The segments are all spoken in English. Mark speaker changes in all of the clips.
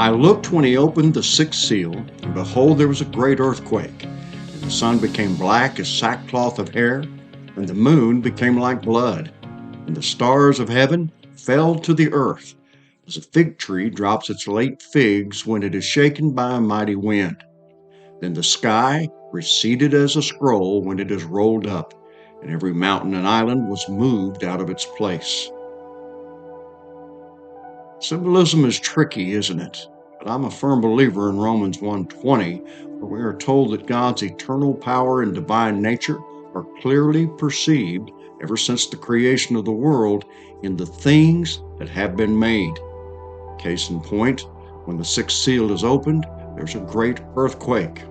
Speaker 1: I looked when he opened the sixth seal, and behold, there was a great earthquake. And the sun became black as sackcloth of hair, and the moon became like blood, and the stars of heaven fell to the earth, as a fig tree drops its late figs when it is shaken by a mighty wind. Then the sky receded as a scroll when it is rolled up, and every mountain and island was moved out of its place. Symbolism is tricky, isn't it? But I'm a firm believer in Romans 1:20, where we are told that God's eternal power and divine nature are clearly perceived ever since the creation of the world in the things that have been made. Case in point, when the sixth seal is opened, there's a great earthquake.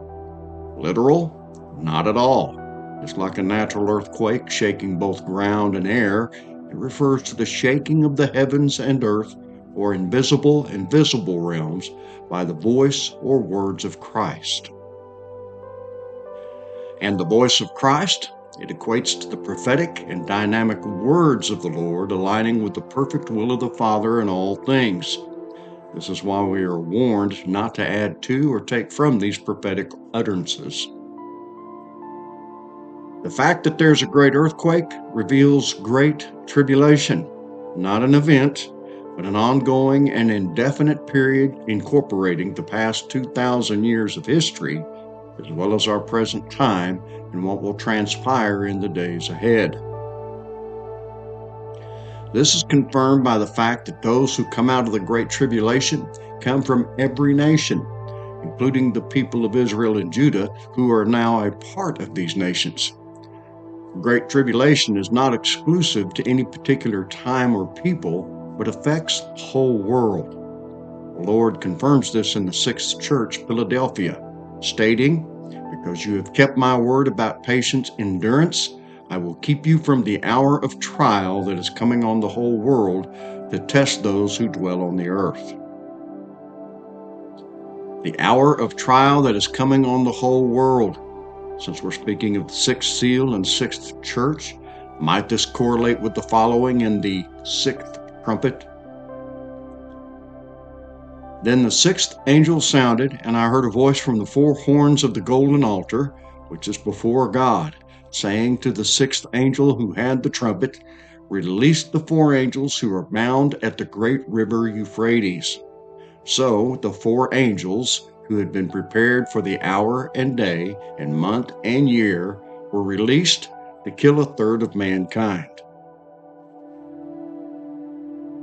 Speaker 1: Literal? Not at all. Just like a natural earthquake shaking both ground and air, it refers to the shaking of the heavens and earth, or invisible and visible realms, by the voice or words of Christ. And the voice of Christ, it equates to the prophetic and dynamic words of the Lord aligning with the perfect will of the Father in all things. This is why we are warned not to add to or take from these prophetic utterances. The fact that there's a great earthquake reveals great tribulation, not an event, but an ongoing and indefinite period incorporating the past 2,000 years of history, as well as our present time and what will transpire in the days ahead. This is confirmed by the fact that those who come out of the Great Tribulation come from every nation, including the people of Israel and Judah, who are now a part of these nations. The Great Tribulation is not exclusive to any particular time or people, but affects the whole world. The Lord confirms this in the sixth church, Philadelphia, stating, "Because you have kept my word about patience, endurance, I will keep you from the hour of trial that is coming on the whole world to test those who dwell on the earth." The hour of trial that is coming on the whole world. Since we're speaking of the sixth seal and sixth church, might this correlate with the following in the sixth trumpet? Then the sixth angel sounded, and I heard a voice from the four horns of the golden altar, which is before God, saying to the sixth angel who had the trumpet, "Release the four angels who are bound at the great river Euphrates." So the four angels who had been prepared for the hour and day and month and year were released to kill a third of mankind.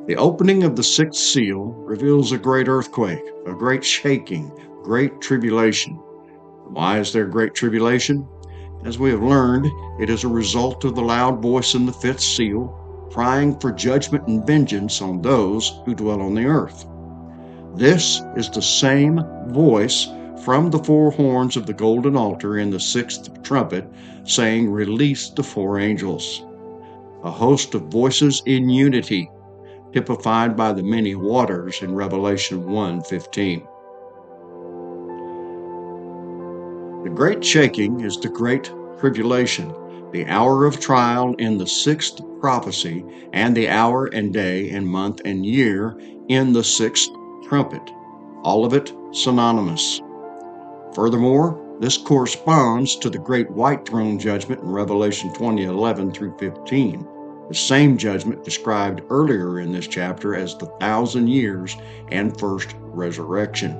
Speaker 1: The opening of the sixth seal reveals a great earthquake, a great shaking, great tribulation. Why is there great tribulation? As we have learned, it is a result of the loud voice in the fifth seal, crying for judgment and vengeance on those who dwell on the earth. This is the same voice from the four horns of the golden altar in the sixth trumpet, saying, "Release the four angels." A host of voices in unity, typified by the many waters in Revelation 1:15. The great shaking is the great tribulation, the hour of trial in the sixth prophecy, and the hour and day and month and year in the sixth trumpet, all of it synonymous. Furthermore, this corresponds to the great white throne judgment in Revelation 20:11 through 15. The same judgment described earlier in this chapter as the 1,000 years and first resurrection.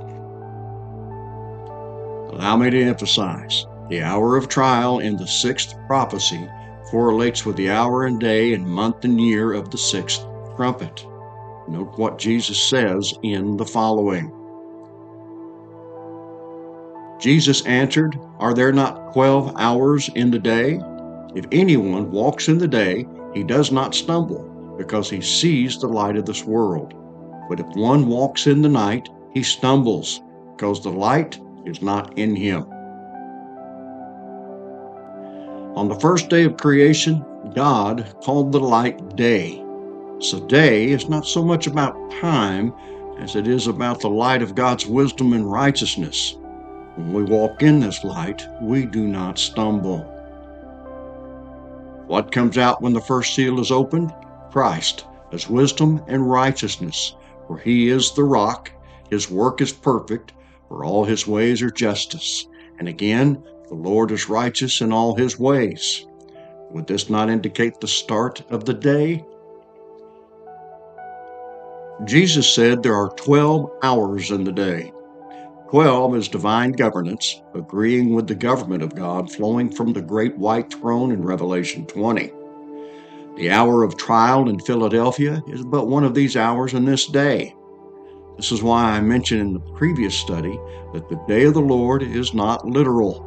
Speaker 1: Allow me to emphasize, the hour of trial in the sixth prophecy correlates with the hour and day and month and year of the sixth trumpet. Note what Jesus says in the following. Jesus answered, "Are there not 12 hours in the day? If anyone walks in the day, he does not stumble, because he sees the light of this world. But if one walks in the night, he stumbles, because the light is not in him." On the first day of creation, God called the light day. So day is not so much about time as it is about the light of God's wisdom and righteousness. When we walk in this light, we do not stumble. What comes out when the first seal is opened? Christ, as wisdom and righteousness, for he is the rock, His work is perfect, for all his ways are justice. And again, the Lord is righteous in all his ways. Would this not indicate the start of the day? Jesus said there are 12 hours in the day. 12 is divine governance, agreeing with the government of God flowing from the great white throne in Revelation 20. The hour of trial in Philadelphia is but one of these hours in this day. This is why I mentioned in the previous study that the day of the Lord is not literal.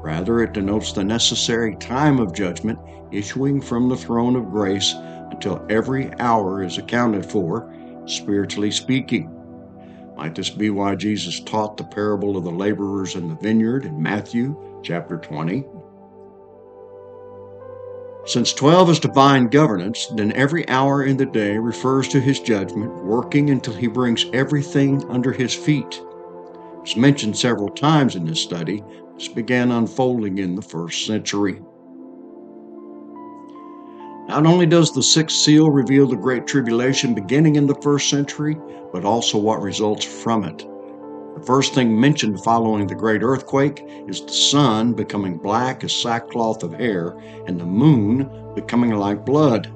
Speaker 1: Rather, it denotes the necessary time of judgment issuing from the throne of grace until every hour is accounted for, spiritually speaking. Might this be why Jesus taught the parable of the laborers in the vineyard in Matthew chapter 20? Since 12 is divine governance, then every hour in the day refers to his judgment, working until he brings everything under his feet. It's mentioned several times in this study. This began unfolding in the first century. Not only does the sixth seal reveal the Great Tribulation beginning in the first century, but also what results from it. The first thing mentioned following the great earthquake is the sun becoming black as sackcloth of hair and the moon becoming like blood.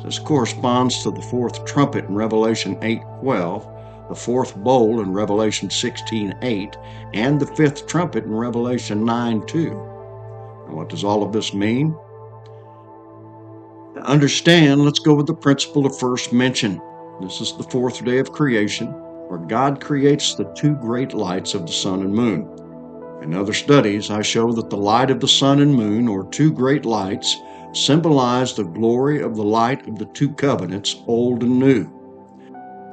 Speaker 1: This corresponds to the fourth trumpet in Revelation 8:12, the fourth bowl in Revelation 16:8, and the fifth trumpet in Revelation 9:2. And what does all of this mean? To understand, let's go with the principle of first mention. This is the fourth day of creation, where God creates the two great lights of the sun and moon. In other studies, I show that the light of the sun and moon, or two great lights, symbolize the glory of the light of the two covenants, old and new.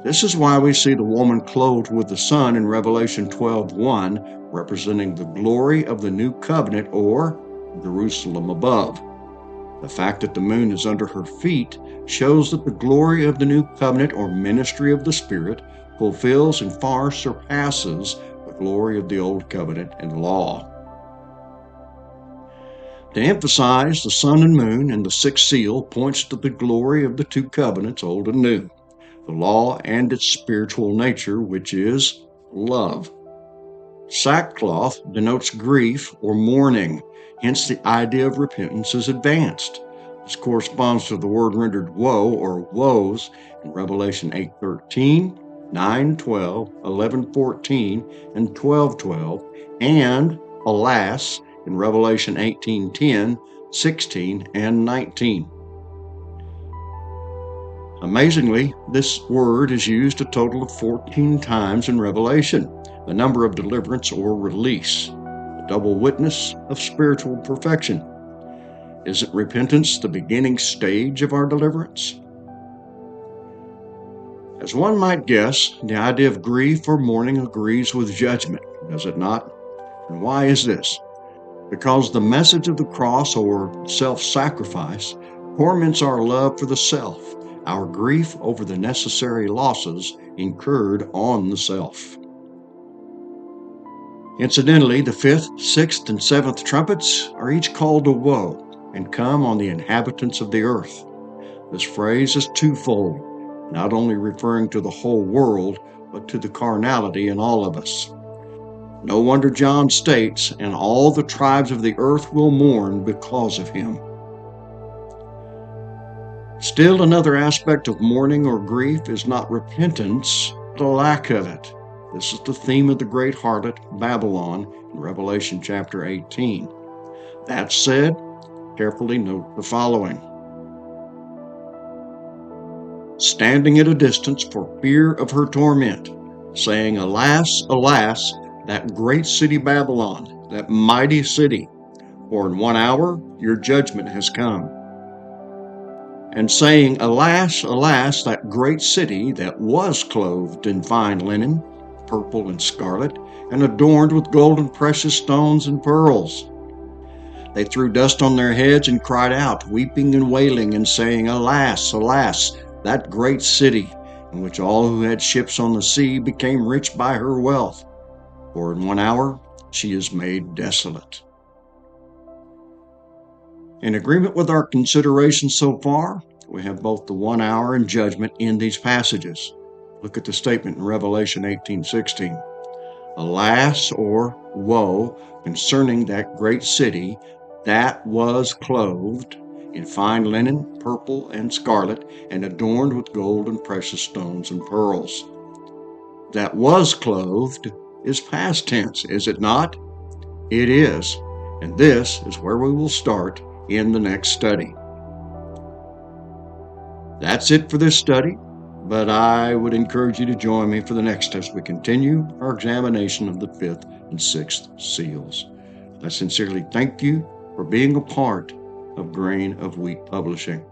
Speaker 1: This is why we see the woman clothed with the sun in Revelation 12:1, representing the glory of the new covenant, or Jerusalem above. The fact that the moon is under her feet shows that the glory of the new covenant, or ministry of the Spirit, fulfills and far surpasses the glory of the old covenant and law. To emphasize, the sun and moon in the sixth seal points to the glory of the two covenants, old and new, the law and its spiritual nature, which is love. Sackcloth denotes grief or mourning, hence the idea of repentance is advanced. This corresponds to the word rendered woe or woes in Revelation 8:13, 9:12, 11:14, and 12:12, and alas in Revelation 18:10, 16, and 19. Amazingly, this word is used a total of 14 times in Revelation, the number of deliverance or release, the double witness of spiritual perfection. Isn't repentance the beginning stage of our deliverance? As one might guess, the idea of grief or mourning agrees with judgment, does it not? And why is this? Because the message of the cross, or self-sacrifice, torments our love for the self, our grief over the necessary losses incurred on the self. Incidentally, the fifth, sixth, and seventh trumpets are each called a woe and come on the inhabitants of the earth. This phrase is twofold, not only referring to the whole world, but to the carnality in all of us. No wonder John states, "And all the tribes of the earth will mourn because of him." Still, another aspect of mourning or grief is not repentance, but a lack of it. This is the theme of the great harlot, Babylon, in Revelation chapter 18. That said, carefully note the following. Standing at a distance for fear of her torment, saying, "Alas, alas, that great city Babylon, that mighty city, for in 1 hour your judgment has come." And saying, "Alas, alas, that great city that was clothed in fine linen, purple and scarlet, and adorned with gold and precious stones and pearls." They threw dust on their heads and cried out, weeping and wailing, and saying, "Alas, alas, that great city, in which all who had ships on the sea became rich by her wealth. For in 1 hour she is made desolate." In agreement with our consideration so far, we have both the 1 hour and judgment in these passages. Look at the statement in Revelation 18:16. Alas, or woe, concerning that great city that was clothed in fine linen, purple and scarlet, and adorned with gold and precious stones and pearls. That was clothed is past tense, is it not? It is, and this is where we will start in the next study. That's it for this study, but I would encourage you to join me for the next as we continue our examination of the fifth and sixth seals. I sincerely thank you for being a part of Grain of Wheat Publishing.